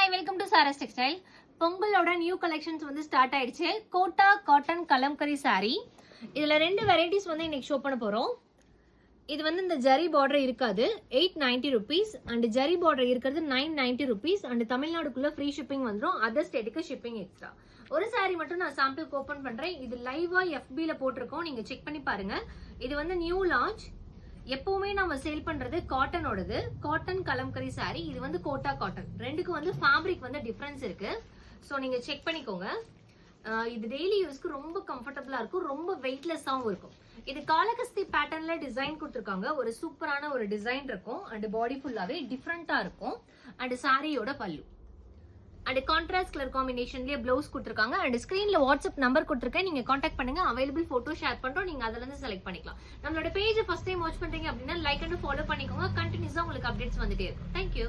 Hi, welcome to Saras textile. பொங்கலோட new collections வந்து start ஆயிடுச்சு. Kota cotton kalamkari sari. இதுல ரெண்டு வெரைட்டிஸ் வந்து இன்னைக்கு ஷோ பண்ண போறோம். இது வந்து இந்த ஜரி பார்டர் இருக்காது, 890 rupees, அண்ட் ஜரி பார்டர் இருக்கிறது 990 rupees, அண்ட் தமிழ்நாடுக்குள்ள ஃப்ரீ ஷிப்பிங் வந்துடும். அதர் ஸ்டேட்டுக்கு ஷிப்பிங் எக்ஸ்ட்ரா. ஒரு சாரி மட்டும் நான் சாம்பிள் ஓபன் பண்றேன். இது லைவா FB ல போட்டிருக்கோம், நீங்க செக் பண்ணி பாருங்க. இது வந்து நியூ லான்ச். எப்பவுமே நம்ம சேல் பண்றது காட்டனோடது, காட்டன் கலம்கரி சாரி. இது வந்து கோட்டா காட்டன். ரெண்டுக்கும் வந்து ஃபேப்ரிக் வந்து டிஃபரன்ஸ் இருக்கு. ஸோ நீங்க செக் பண்ணிக்கோங்க. இது டெய்லி யூஸ்க்கு ரொம்ப கம்ஃபர்டபுளா இருக்கும், ரொம்ப வெயிட்லெஸ்ஸாகவும் இருக்கும். இது காலகஸ்தி பேட்டர்ன்ல டிசைன் கொடுத்துருக்காங்க. ஒரு சூப்பரான ஒரு டிசைன் இருக்கும், அண்ட் பாடி ஃபுல்லாவே டிஃப்ரெண்டா இருக்கும். அண்ட் சாரியோட பல்லு அண்ட் கான்ட்ராஸ்ட் கலர் காம்பினேஷன்லயே பிளவுஸ் கொடுத்துருக்காங்க. அண்ட் ஸ்கிரீன்ல வாட்ஸ்அப் நம்பர் கொடுத்துருக்கேன், நீங்க கான்டாக்ட் பண்ணுங்க. அவைலபிள் போட்டோ ஷேர் பண்றோம், நீங்க அதுல இருந்து செலக்ட் பண்ணிக்கலாம். நம்மளோட பேஜ் ஃபர்ஸ்ட் டைம் வாட்ச் பண்றீங்க அப்படின்னா லைக் அண்ட் ஃபாலோ பண்ணிக்கோங்க. கண்டினியூஸா உங்களுக்கு அப்டேட்ஸ் வந்துட்டே இருக்கும். தேங்க்யூ.